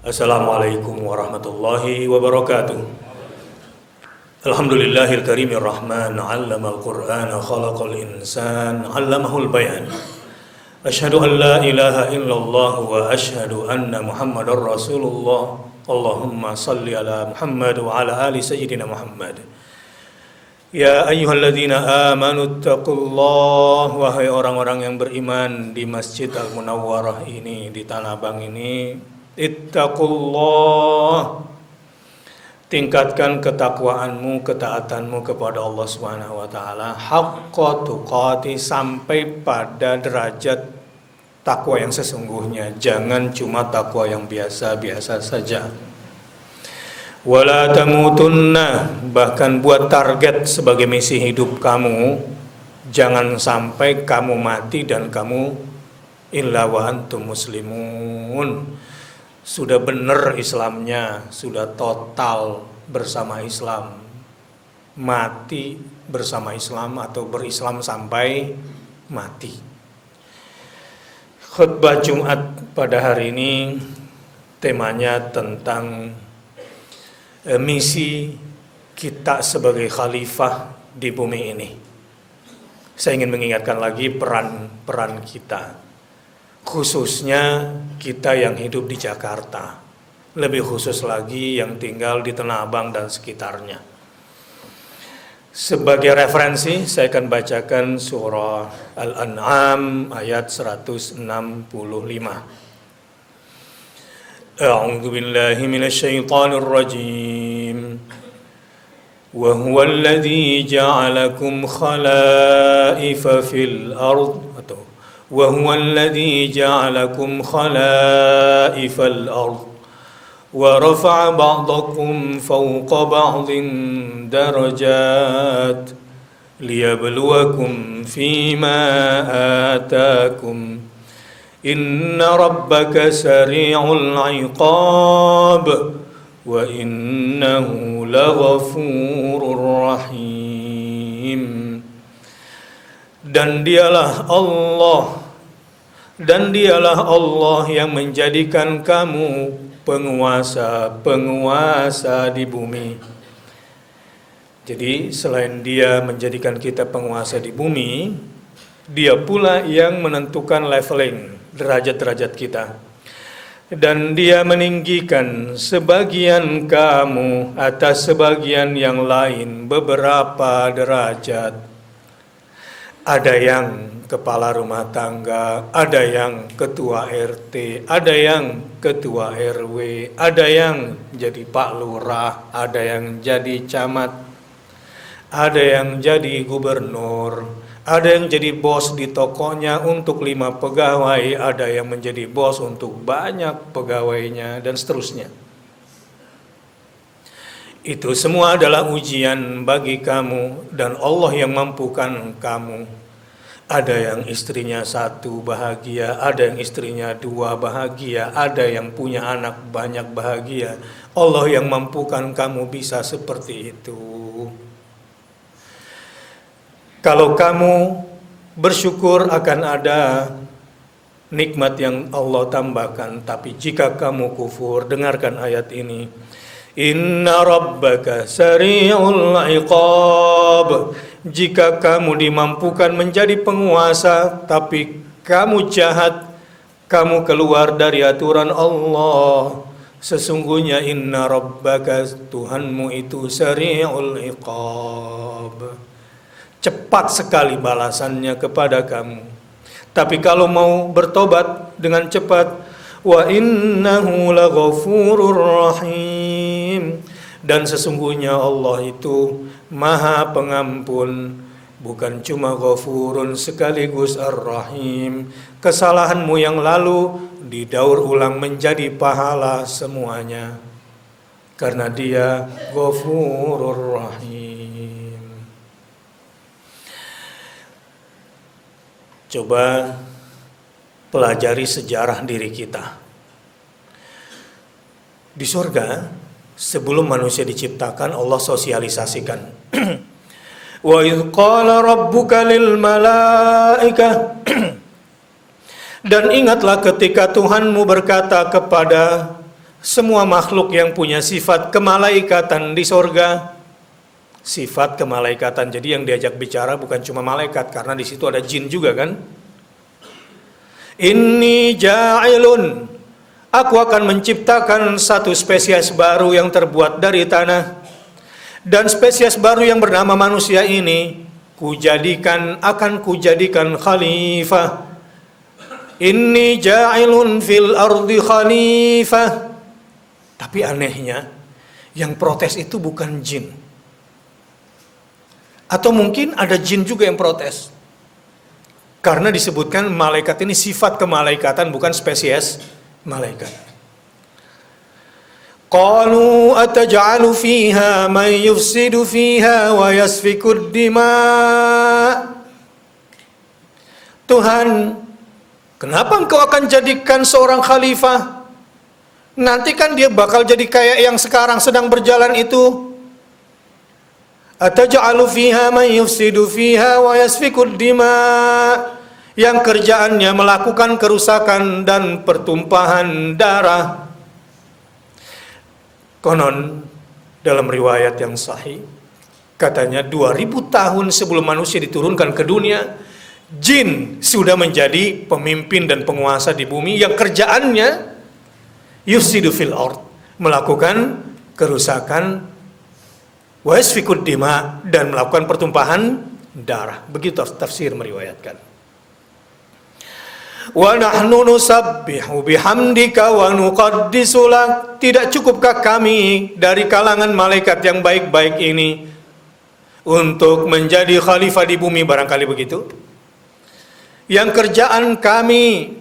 Assalamualaikum warahmatullahi wabarakatuh. Alhamdulillahil karimir rahman, 'allamal qur'ana khalaqal insan, 'allamahul bayan. Asyhadu an la ilaha illallah wa asyhadu anna Muhammadar Rasulullah. Allahumma salli ala Muhammad wa ala ali sayyidina Muhammad. Ya ayyuhalladzina amanu taqullah, wahai orang-orang yang beriman di Masjid Al-Munawwarah ini, di Tanah Abang ini, ittaqullah, tingkatkan ketakwaanmu, ketaatanmu kepada Allah Subhanahu wa taala haqqa tuqati, sampai pada derajat takwa yang sesungguhnya. Jangan cuma takwa yang biasa-biasa saja. Wala tamutunna, bahkan buat target sebagai misi hidup kamu, jangan sampai kamu mati dan kamu illa wa antum muslimun. Sudah benar Islamnya, sudah total bersama Islam, mati bersama Islam atau berislam sampai mati. Khutbah Jumat pada hari ini temanya tentang misi kita sebagai khalifah di bumi ini. Saya ingin mengingatkan lagi peran kita, khususnya kita yang hidup di Jakarta, lebih khusus lagi yang tinggal di Tanah Abang dan sekitarnya. Sebagai referensi, saya akan bacakan surah Al-An'am ayat 165. A'udzu billahi minasyaitonir rajim. Wa huwal ladzi ja'alakum khalaifa fil ardh, وهو الذي جعلكم خلائف الأرض ورفع بعضكم فوق بعض درجات ليبلوكم فيما آتاكم إن ربك سريع العقاب وإنه لغفور رحيم. Dan dialah Allah yang menjadikan kamu penguasa di bumi. Jadi selain Dia menjadikan kita penguasa di bumi, Dia pula yang menentukan leveling, derajat-derajat kita. Dan Dia meninggikan sebagian kamu atas sebagian yang lain beberapa derajat. Ada yang kepala rumah tangga, ada yang ketua RT, ada yang ketua RW, ada yang jadi Pak Lurah, ada yang jadi camat, ada yang jadi gubernur, ada yang jadi bos di tokonya untuk 5 pegawai, ada yang menjadi bos untuk banyak pegawainya, dan seterusnya. Itu semua adalah ujian bagi kamu, dan Allah yang mampukan kamu. Ada yang istrinya 1 bahagia, ada yang istrinya 2 bahagia, ada yang punya anak banyak bahagia. Allah yang mampukan kamu bisa seperti itu. Kalau kamu bersyukur akan ada nikmat yang Allah tambahkan, tapi jika kamu kufur, dengarkan ayat ini. Inna rabbaka sari'ul iqab. Jika kamu dimampukan menjadi penguasa, tapi kamu jahat, kamu keluar dari aturan Allah, sesungguhnya inna rabbaka, Tuhanmu itu sari'ul iqab, cepat sekali balasannya kepada kamu. Tapi kalau mau bertobat dengan cepat, wa innahu laghafurur rahim, dan sesungguhnya Allah itu Maha Pengampun, bukan cuma Ghafurun sekaligus Ar-Rahim. Kesalahanmu yang lalu didaur ulang menjadi pahala semuanya, karena Dia Ghafurur Rahim. Coba pelajari sejarah diri kita. Di surga, sebelum manusia diciptakan, Allah sosialisasikan. Wa idh qala rabbuka lil malaikah. Dan ingatlah ketika Tuhanmu berkata kepada semua makhluk yang punya sifat kemalaikatan di sorga, sifat kemalaikatan. Jadi yang diajak bicara bukan cuma malaikat, karena di situ ada jin juga kan. Inni ja'ilun, aku akan menciptakan satu spesies baru yang terbuat dari tanah, dan spesies baru yang bernama manusia ini akan kujadikan khalifah. Inni ja'ilun fil ardi khalifah. Tapi anehnya, yang protes itu bukan jin. Atau mungkin ada jin juga yang protes. Karena disebutkan malaikat ini sifat kemalaikatan, bukan spesies malaikat. Qalu ataj'alu fiha man yufsidu fiha wa yasfikud dima'. Tuhan, kenapa engkau akan jadikan seorang khalifah? Nanti kan dia bakal jadi kayak yang sekarang sedang berjalan itu. Ataj'alu fiha man yufsidu fiha wa yasfikud dima', yang kerjaannya melakukan kerusakan dan pertumpahan darah. Konon dalam riwayat yang sahih, katanya 2000 tahun sebelum manusia diturunkan ke dunia, jin sudah menjadi pemimpin dan penguasa di bumi yang kerjaannya yufsidu fil ard, melakukan kerusakan, wa yasfikud dima', dan melakukan pertumpahan darah. Begitu tafsir meriwayatkan. Wa nahnu nusabbihu bihamdika wa nuqaddisu lak. Tidak cukupkah kami dari kalangan malaikat yang baik-baik ini untuk menjadi khalifah di bumi, barangkali begitu? Yang kerjaan kami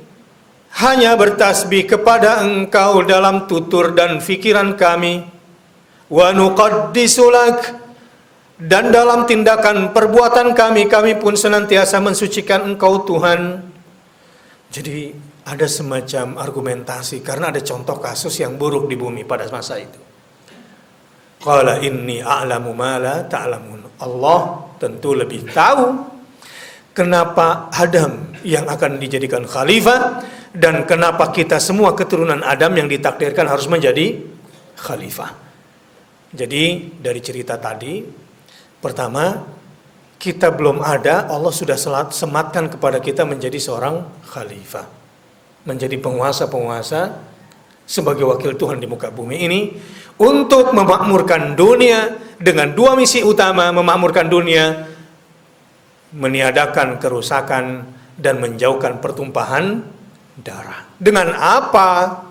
hanya bertasbih kepada engkau dalam tutur dan fikiran kami. Wa nuqaddisu lak, dan dalam tindakan perbuatan kami pun senantiasa mensucikan engkau Tuhan. Jadi ada semacam argumentasi karena ada contoh kasus yang buruk di bumi pada masa itu. Qala inni a'lamu ma la ta'lamun. Allah tentu lebih tahu kenapa Adam yang akan dijadikan khalifah, dan kenapa kita semua keturunan Adam yang ditakdirkan harus menjadi khalifah. Jadi dari cerita tadi, pertama, kita belum ada, Allah sudah sematkan kepada kita menjadi seorang khalifah, menjadi penguasa-penguasa sebagai wakil Tuhan di muka bumi ini, untuk memakmurkan dunia dengan dua misi utama: memakmurkan dunia, meniadakan kerusakan, dan menjauhkan pertumpahan darah. Dengan apa?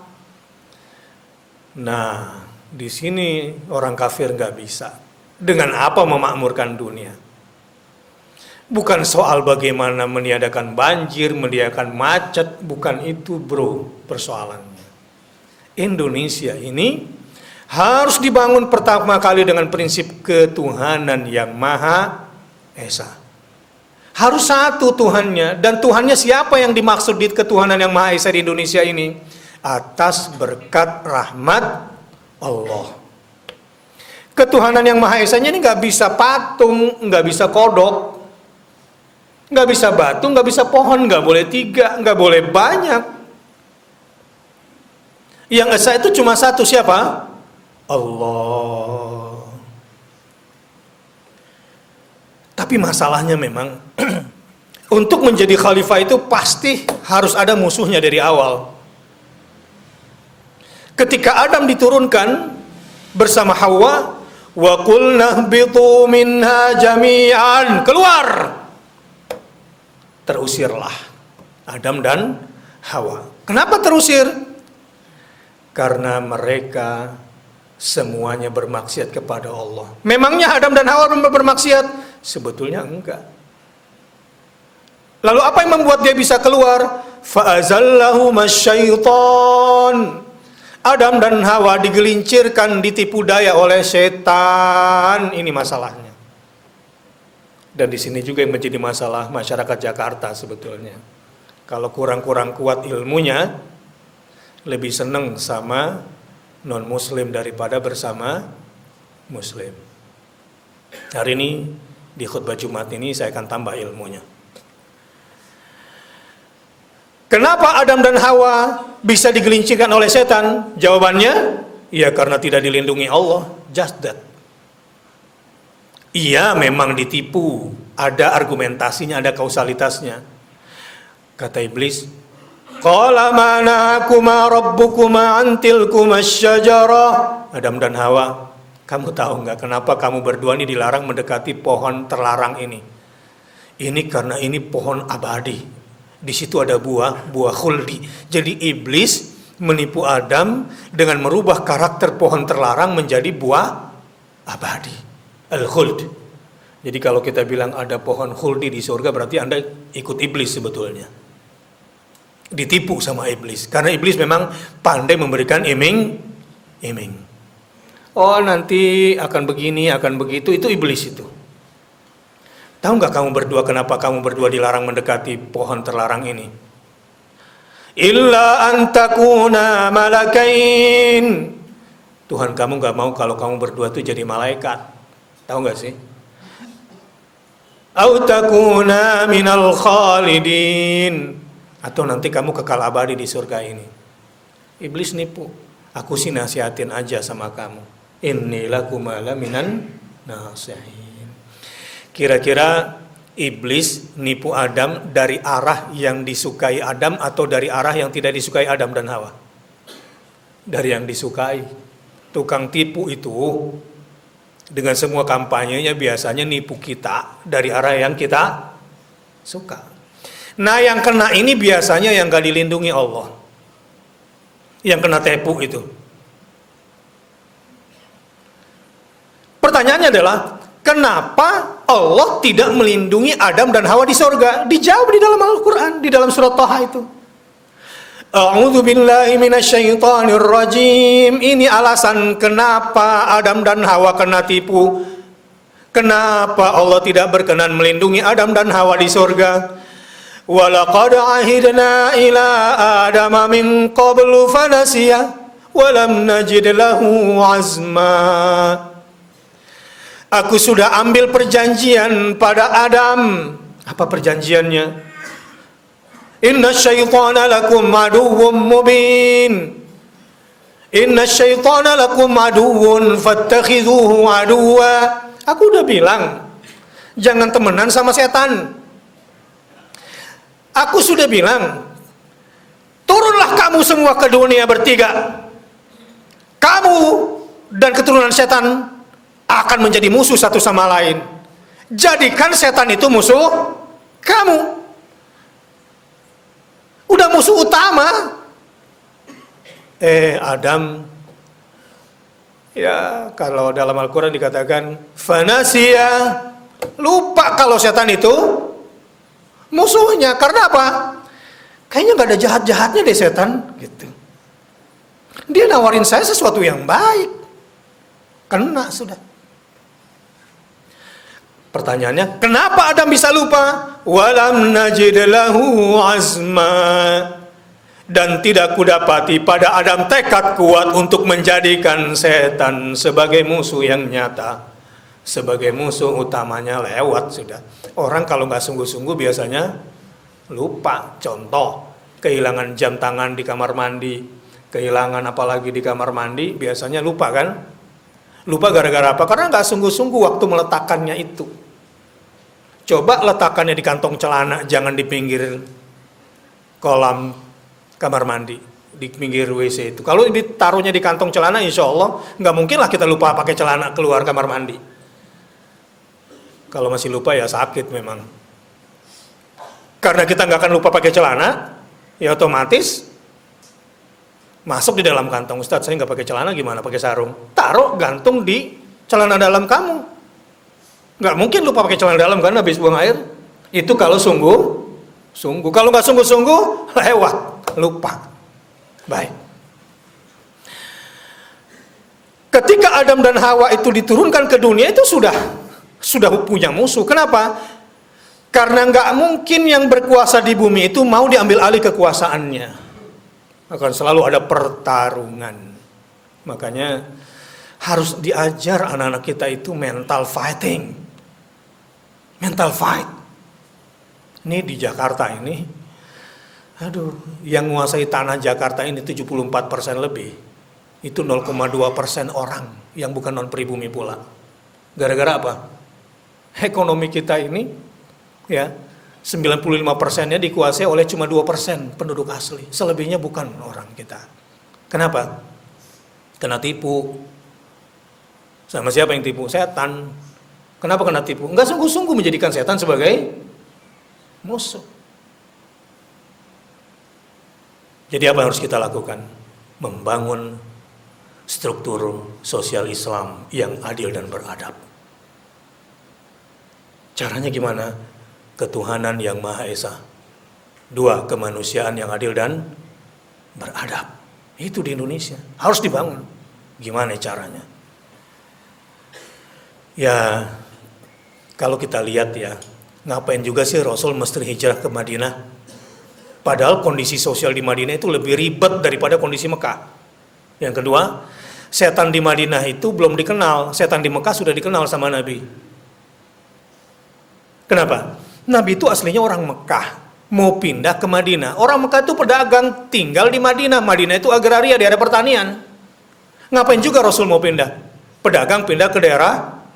Nah, di sini orang kafir nggak bisa. Dengan apa memakmurkan dunia? Bukan soal bagaimana meniadakan banjir, meniadakan macet, bukan itu bro persoalannya. Indonesia ini harus dibangun pertama kali dengan prinsip ketuhanan yang Maha Esa. Harus satu Tuhannya, dan Tuhannya siapa yang dimaksud di ketuhanan yang Maha Esa di Indonesia ini? Atas berkat rahmat Allah. Ketuhanan yang Maha Esanya ini nggak bisa patung, nggak bisa kodok, nggak bisa batu, nggak bisa pohon, nggak boleh tiga, nggak boleh banyak. Yang esa itu cuma satu, siapa? Allah. Tapi masalahnya memang untuk menjadi khalifah itu pasti harus ada musuhnya dari awal. Ketika Adam diturunkan bersama Hawa, wa qulna ihbitu minha jami'an, keluar. Terusirlah Adam dan Hawa. Kenapa terusir? Karena mereka semuanya bermaksiat kepada Allah. Memangnya Adam dan Hawa bermaksiat? Sebetulnya enggak. Lalu apa yang membuat dia bisa keluar? Fa'azallahuma syaitan. Adam dan Hawa digelincirkan, ditipu daya oleh setan. Ini masalahnya. Dan di sini juga yang menjadi masalah masyarakat Jakarta sebetulnya. Kalau kurang-kurang kuat ilmunya, lebih seneng sama non-muslim daripada bersama muslim. Hari ini di khutbah Jumat ini saya akan tambah ilmunya. Kenapa Adam dan Hawa bisa digelincirkan oleh setan? Jawabannya, ya karena tidak dilindungi Allah. Just that. Iya memang ditipu, ada argumentasinya, ada kausalitasnya. Kata iblis, qala ma nahakuma rabbukuma an tilkuma asyajarah. Adam dan Hawa, kamu tahu nggak kenapa kamu berdua ini dilarang mendekati pohon terlarang ini? Ini karena ini pohon abadi. Di situ ada buah khuldi. Jadi iblis menipu Adam dengan merubah karakter pohon terlarang menjadi buah abadi. Al-khuld. Jadi kalau kita bilang ada pohon khuldi di surga, berarti Anda ikut iblis sebetulnya. Ditipu sama iblis. Karena iblis memang pandai memberikan iming. Oh nanti akan begini, akan begitu. Itu iblis itu. Tahu nggak kamu berdua kenapa kamu berdua dilarang mendekati pohon terlarang ini? Illa antakuna malakain. Tuhan kamu nggak mau kalau kamu berdua itu jadi malaikat. Tahu nggak sih? Au takuna minal khalidin. Atau nanti kamu kekal abadi di surga ini. Iblis nipu. Aku sih nasihatin aja sama kamu. Innilakum ala minan nasihin. Kira-kira iblis nipu Adam dari arah yang disukai Adam atau dari arah yang tidak disukai Adam dan Hawa? Dari yang disukai. Tukang tipu itu dengan semua kampanyenya biasanya nipu kita dari arah yang kita suka. Nah yang kena ini biasanya yang gak dilindungi Allah, yang kena tipu itu. Pertanyaannya adalah, kenapa Allah tidak melindungi Adam dan Hawa di surga? Dijawab di dalam Al-Quran, di dalam surat Taha itu. A'udzu billahi minasyaitonir rajim. Ini alasan kenapa Adam dan Hawa kena tipu. Kenapa Allah tidak berkenan melindungi Adam dan Hawa di surga? Walaqad ahidna ila Adama min qablu fanasiya wa lam najid lahu azma. Aku sudah ambil perjanjian pada Adam. Apa perjanjiannya? Inna syaitana lakum aduwwun mubin. Inna syaitana lakum aduwwun fattakhidhuhu aduwwa. Aku udah bilang, jangan temenan sama setan. Aku sudah bilang, turunlah kamu semua ke dunia bertiga. Kamu dan keturunan setan akan menjadi musuh satu sama lain. Jadikan setan itu musuh kamu. Udah musuh utama. Adam, ya kalau dalam Al-Quran dikatakan fanasiya, lupa kalau setan itu musuhnya. Karena apa? Kayaknya gak ada jahat-jahatnya deh setan gitu. Dia nawarin saya sesuatu yang baik. Kena sudah. Pertanyaannya, kenapa Adam bisa lupa? Walam najid lahu azma. Dan tidak kudapati pada Adam tekad kuat untuk menjadikan setan sebagai musuh yang nyata. Sebagai musuh utamanya lewat sudah. Orang kalau nggak sungguh-sungguh biasanya lupa. Contoh, kehilangan jam tangan di kamar mandi. Kehilangan apalagi di kamar mandi, biasanya lupa kan? Lupa gara-gara apa? Karena nggak sungguh-sungguh waktu meletakkannya itu. Coba letakkannya di kantong celana, jangan di pinggir kolam kamar mandi, di pinggir WC itu. Kalau ditaruhnya di kantong celana, insya Allah nggak mungkin lah kita lupa pakai celana keluar kamar mandi. Kalau masih lupa ya sakit memang. Karena kita nggak akan lupa pakai celana, ya otomatis masuk di dalam kantong. Ustadz, saya nggak pakai celana, gimana pakai sarung? Taruh gantung di celana dalam kamu. Nggak mungkin lupa pakai celana dalam kan habis buang air. Itu kalau sungguh. Kalau nggak sungguh-sungguh, lewat, lupa. Baik. Ketika Adam dan Hawa itu diturunkan ke dunia, itu sudah punya musuh. Kenapa? Karena nggak mungkin yang berkuasa di bumi itu mau diambil alih kekuasaannya. Akan selalu ada pertarungan. Makanya harus diajar anak-anak kita itu mental fighting. Mental fight. Ini di Jakarta ini Aduh, yang menguasai tanah Jakarta ini 74% lebih. Itu 0,2% orang yang bukan non pribumi pula. Gara-gara apa? Ekonomi kita ini ya 95%-nya dikuasai oleh cuma 2% penduduk asli. Selebihnya bukan orang kita. Kenapa? Kena tipu. Sama siapa yang tipu? Setan. Kenapa kena tipu? Enggak sungguh-sungguh menjadikan setan sebagai musuh. Jadi apa yang harus kita lakukan? Membangun struktur sosial Islam yang adil dan beradab. Caranya gimana? Ketuhanan yang Maha Esa. 2, kemanusiaan yang adil dan beradab. Itu di Indonesia. Harus dibangun. Gimana caranya? Ya, kalau kita lihat ya, ngapain juga sih Rasul mesti hijrah ke Madinah? Padahal kondisi sosial di Madinah itu lebih ribet daripada kondisi Mekah. Yang kedua, setan di Madinah itu belum dikenal. Setan di Mekah sudah dikenal sama Nabi. Kenapa? Nabi itu aslinya orang Mekah, mau pindah ke Madinah. Orang Mekah itu pedagang, tinggal di Madinah. Madinah itu agraria, daerah pertanian. Ngapain juga Rasul mau pindah? Pedagang pindah ke daerah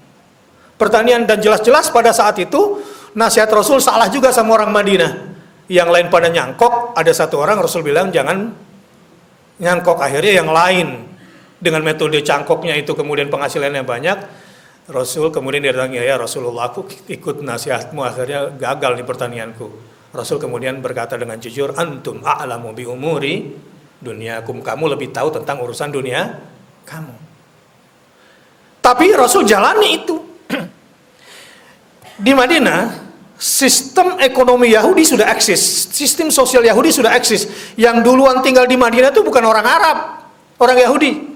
pertanian. Dan jelas-jelas pada saat itu nasihat Rasul salah juga sama orang Madinah. Yang lain pada nyangkok, ada satu orang Rasul bilang jangan nyangkok. Akhirnya yang lain dengan metode cangkoknya itu kemudian penghasilannya banyak. Rasul kemudian dia datang, ya Rasulullah, aku ikut nasihatmu, akhirnya gagal di pertanianku. Rasul kemudian berkata dengan jujur, antum a'lamu bi umuri dunyakum, kamu lebih tahu tentang urusan dunia kamu. Tapi Rasul jalani itu. Di Madinah, sistem ekonomi Yahudi sudah eksis, sistem sosial Yahudi sudah eksis. Yang duluan tinggal di Madinah itu bukan orang Arab, orang Yahudi.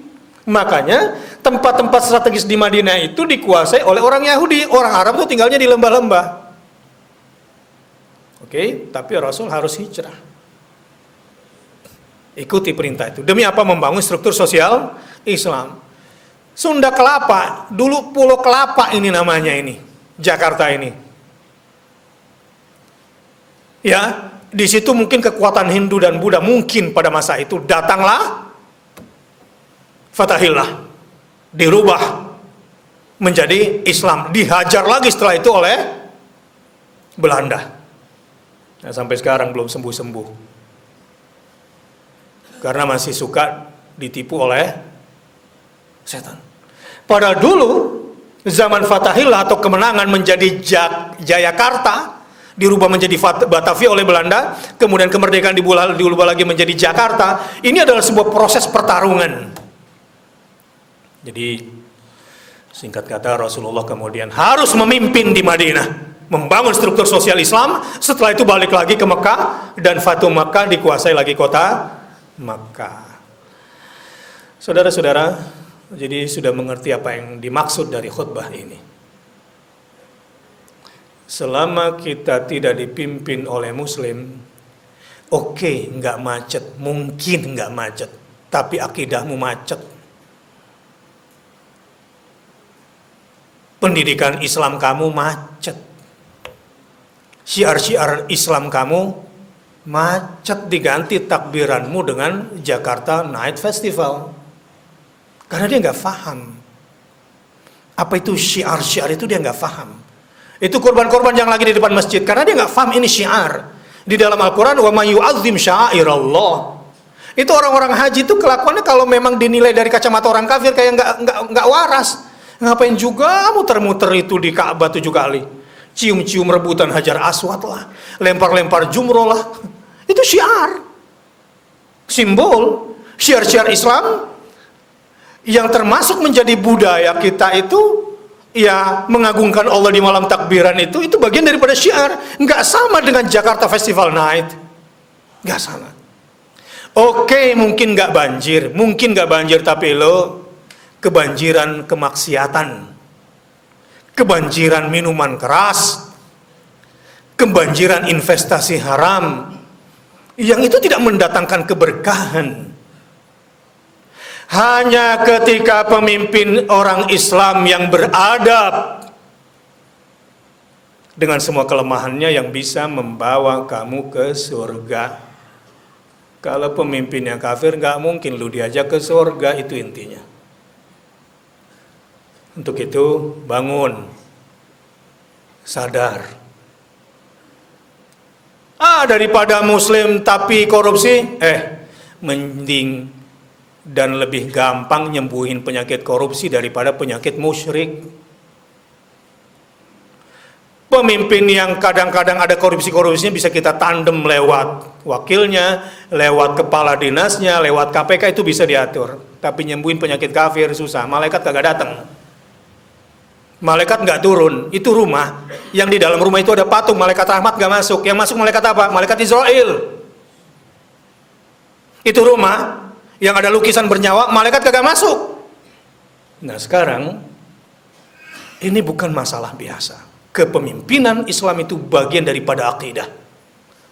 Makanya tempat-tempat strategis di Madinah itu dikuasai oleh orang Yahudi. Orang Arab itu tinggalnya di lembah-lembah. Oke, tapi Rasul harus hijrah. Ikuti perintah itu. Demi apa? Membangun struktur sosial Islam. Sunda Kelapa, dulu Pulau Kelapa ini namanya ini, Jakarta ini. Ya, di situ mungkin kekuatan Hindu dan Buddha mungkin pada masa itu. Datanglah Fatahillah, dirubah menjadi Islam, dihajar lagi setelah itu oleh Belanda. Nah, sampai sekarang belum sembuh-sembuh. Karena masih suka ditipu oleh setan. Pada dulu, zaman Fatahillah atau kemenangan menjadi Jayakarta, dirubah menjadi Batavia oleh Belanda, kemudian kemerdekaan diubah lagi menjadi Jakarta. Ini adalah sebuah proses pertarungan. Jadi singkat kata Rasulullah kemudian harus memimpin di Madinah, membangun struktur sosial Islam. Setelah itu balik lagi ke Mekah, dan Fatu Makkah dikuasai lagi kota Makkah. Saudara-saudara, jadi sudah mengerti apa yang dimaksud dari khutbah ini. Selama kita tidak dipimpin oleh Muslim, oke, nggak macet, mungkin nggak macet, tapi akidahmu macet. Pendidikan Islam kamu macet. Syiar-syiar Islam kamu macet, diganti takbiranmu dengan Jakarta Night Festival. Karena dia nggak paham. Apa itu syiar-syiar itu, dia nggak paham. Itu korban-korban yang lagi di depan masjid, karena dia nggak paham ini syiar. Di dalam Al-Quran, wa may yu'azzim sya'airallah. Itu orang-orang haji itu kelakuannya kalau memang dinilai dari kacamata orang kafir kayak nggak waras. Ngapain juga muter-muter itu di Ka'bah 7 kali? Cium-cium rebutan Hajar Aswad lah, lempar-lempar jumroh lah. Itu syiar, simbol, syiar-syiar Islam yang termasuk menjadi budaya kita itu, ya mengagungkan Allah di malam takbiran itu bagian daripada syiar. Nggak sama dengan Jakarta Festival Night, nggak sama. Oke, mungkin nggak banjir, tapi lo kebanjiran kemaksiatan, kebanjiran minuman keras, kebanjiran investasi haram, yang itu tidak mendatangkan keberkahan. Hanya ketika pemimpin orang Islam yang beradab dengan semua kelemahannya yang bisa membawa kamu ke surga. Kalau pemimpinnya kafir, nggak mungkin lu diajak ke surga, itu intinya. Untuk itu, bangun, sadar. Daripada muslim tapi korupsi, mending dan lebih gampang nyembuhin penyakit korupsi daripada penyakit musyrik. Pemimpin yang kadang-kadang ada korupsi-korupsinya bisa kita tandem lewat wakilnya, lewat kepala dinasnya, lewat KPK, itu bisa diatur. Tapi nyembuhin penyakit kafir susah, malaikat kagak datang. Malaikat nggak turun, itu rumah. Yang di dalam rumah itu ada patung, malaikat rahmat nggak masuk. Yang masuk malaikat apa? Malaikat Israel. Itu rumah yang ada lukisan bernyawa, malaikat kagak masuk. Nah sekarang, ini bukan masalah biasa. Kepemimpinan Islam itu bagian daripada akidah.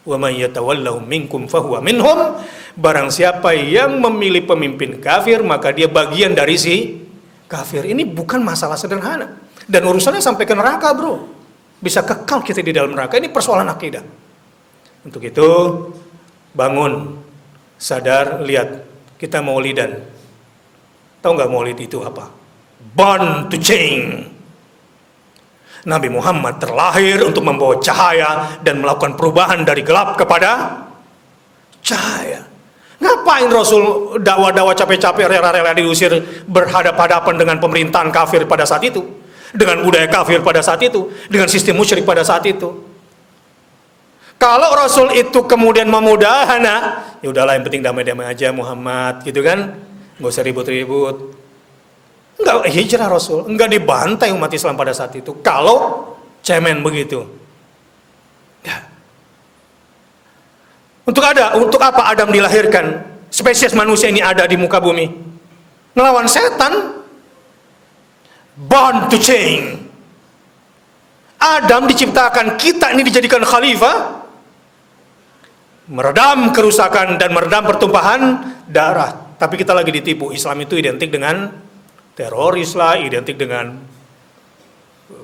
Wa may yatawallahu minkum fahuwa minhum. Barang siapa yang memilih pemimpin kafir, maka dia bagian dari si kafir. Ini bukan masalah sederhana. Dan urusannya sampai ke neraka, bro. Bisa kekal kita di dalam neraka. Ini persoalan akidah. Untuk itu, bangun, sadar, lihat. Kita maulidan. Tahu nggak maulid itu apa? Born to change. Nabi Muhammad terlahir untuk membawa cahaya dan melakukan perubahan dari gelap kepada cahaya. Ngapain Rasul dakwah-dakwah capek-capek, rela-rela diusir, berhadapan-hadapan dengan pemerintahan kafir pada saat itu, dengan budaya kafir pada saat itu, dengan sistem musyrik pada saat itu? Kalau Rasul itu kemudian memudahana, ya udahlah yang penting damai-damai aja Muhammad, gitu kan? Nggak usah ribut-ribut. Enggak hijrah Rasul, enggak dibantai umat Islam pada saat itu. Kalau cemen begitu. Ya. Untuk apa Adam dilahirkan? Spesies manusia ini ada di muka bumi. Ngelawan setan. Born to change. Adam diciptakan, kita ini dijadikan khalifah. Meredam kerusakan dan meredam pertumpahan darah. Tapi kita lagi ditipu. Islam itu identik dengan teroris lah, identik dengan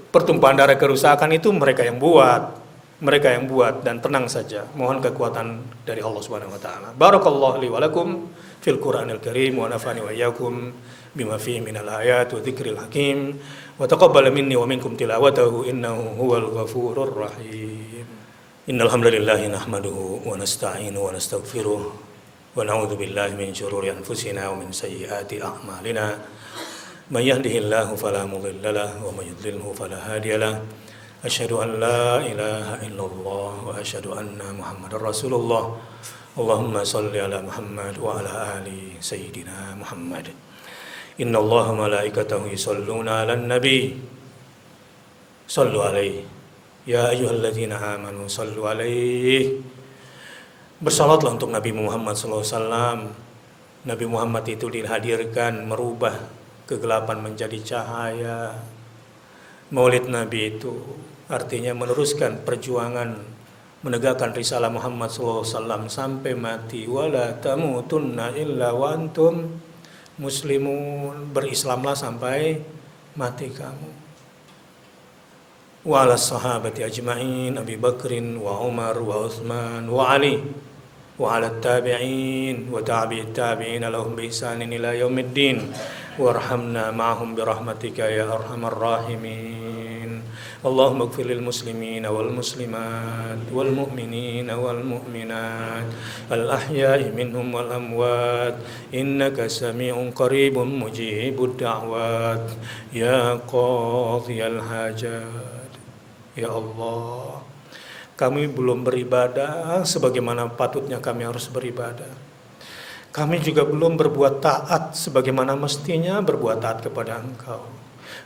pertumpahan darah, kerusakan. Itu mereka yang buat, dan tenang saja, mohon kekuatan dari Allah Subhanahu wa taala. Barakallahu li wa lakum fil Qur'anil Karim wa nafani wa iyyakum bima fihi minal ayat wa dzikril hakim wa taqabbal minni wa minkum tilawatahu innahu huwal ghafurur rahim. Innal hamdalillah nahmaduhu wa nasta'inu wa nastaghfiruh wa na'udzu billahi min shururi anfusina wa min sayyiati a'malina. Man yahdihillahu fala mudilla lahu wa may yudlilhu fala hadiya lahu. Asyhadu an la ilaha illallah wa asyhadu anna Muhammadar Rasulullah. Allahumma shalli ala Muhammad wa ala ali sayyidina Muhammad. Innallaha malaikatahu yusholluna 'alan nabi. Shallu alaihi ya ayyuhalladzina amanu shallu alaihi. Bersalatlah untuk Nabi Muhammad sallallahu alaihi wasallam. Nabi Muhammad itu dihadirkan merubah kegelapan menjadi cahaya. Maulid Nabi itu artinya meneruskan perjuangan menegakkan risalah Muhammad SAW sampai mati. Wala tamutunna illa wa antum muslimun. Berislamlah sampai mati kamu. Wa ala sahabati ajma'in, Abi Bakrin wa Umar wa Uthman wa Ali wa ala tabi'in wa tabi'it tabi'in lahum bi ihsanin ila yaumiddin. Warhamna ma'hum birahmatika ya arhamar rahimin. Allahumma ighfir lil muslimina wal muslimat wal mu'minina wal mu'minat al ahya'i minhum wal amwat innaka sami'un qaribun mujibud da'wat ya qadhiyal hajat. Ya Allah, kami belum beribadah sebagaimana patutnya kami harus beribadah. Kami juga belum berbuat taat sebagaimana mestinya berbuat taat kepada Engkau.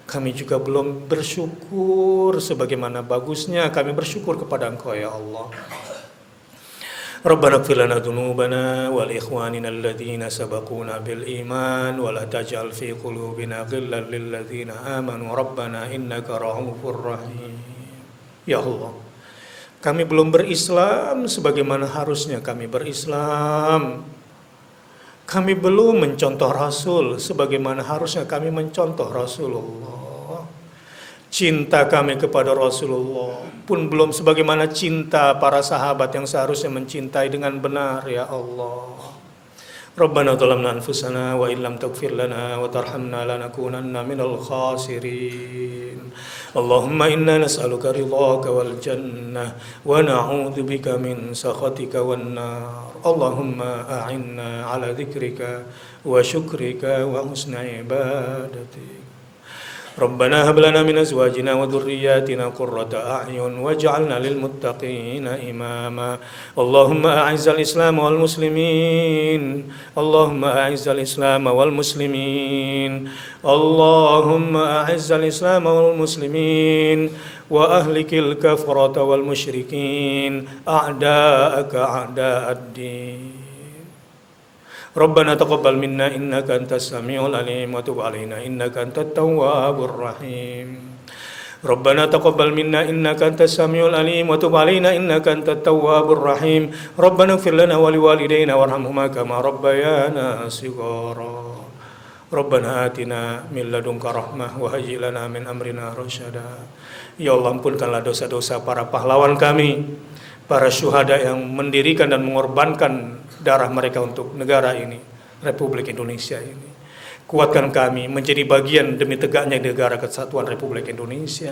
Kami juga belum bersyukur sebagaimana bagusnya kami bersyukur kepada Engkau ya Allah. Rabbana ighfir lana dzunubana wal ikhwanina alladzina sabaquna bil iman wa la taj'al fi qulubina ghillan lil ladzina amanu rabbana innaka ra'ufur rahim. Ya Allah, kami belum berislam sebagaimana harusnya kami berislam. Kami belum mencontoh Rasul sebagaimana harusnya kami mencontoh Rasulullah. cinta kami kepada Rasulullah pun belum sebagaimana cinta para sahabat yang seharusnya mencintai dengan benar, ya Allah. Rabbana zalamna anfusana wa illam taghfir lana wa tarhamna lanakunanna minal khasirin. Allahumma inna nas'aluka ridhaka wal jannah wa na'udzu bika min sakhatika wan nar. Allahumma a'inna ala dzikrika wa syukrika wa husni ibadatik. Rabbana hab lana min azwajina wa dhurriyyatina qurrata a'yun waj'alna lil muttaqina imama. Allahumma a'izzal Islam wal muslimin. Allahumma a'izzal Islam wal muslimin. Allahumma a'izzal Islam wal muslimin wa ahlikil kafarata wal musyrikin a'da'aka a'da'ad-din. Rabbana taqabbal minna innaka antas samiul alim wa tub alaina innaka antat tawwabur rahim. Rabbana taqabbal minna innaka antas samiul alim wa tub alaina innaka antat tawwabur rahim. Rabbana ighfir lana wa liwalidayna warhamhuma kama rabbayana shighara. Rabbana atina min ladunka rahmah wa hayyi lana min amrina rasyada. Ya Allah, ampunkanlah dosa-dosa para pahlawan kami, para syuhada yang mendirikan dan mengorbankan darah mereka untuk negara ini, Republik Indonesia ini. Kuatkan kami menjadi bagian demi tegaknya negara kesatuan Republik Indonesia.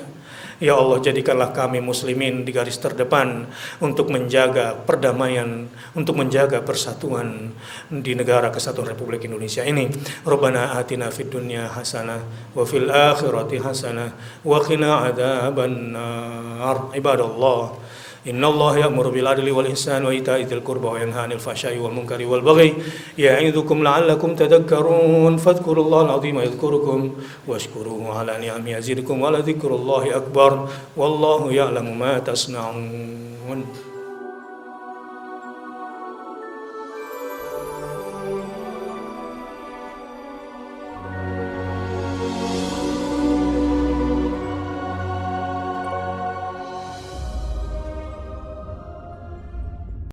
Ya Allah, jadikanlah kami muslimin di garis terdepan untuk menjaga perdamaian, untuk menjaga persatuan di negara kesatuan Republik Indonesia ini. Rabbana atina fid dunya hasanah wa fil akhirati hasanah wa qina adzabannar. Ibadallah, Inna Allah ya'muru bil adli wal ihsan wa ita'i dzil qurba wa yanha 'anil fahsya'i wal munkari wal baghi ya'idzukum la'allakum tadhakkarun. Fadhkurullaha al-'azima yadhkurukum washkuruhu 'ala ni'amihi yazidkum wa la dzikrullahi akbar wallahu ya'lamu ma tasna'un.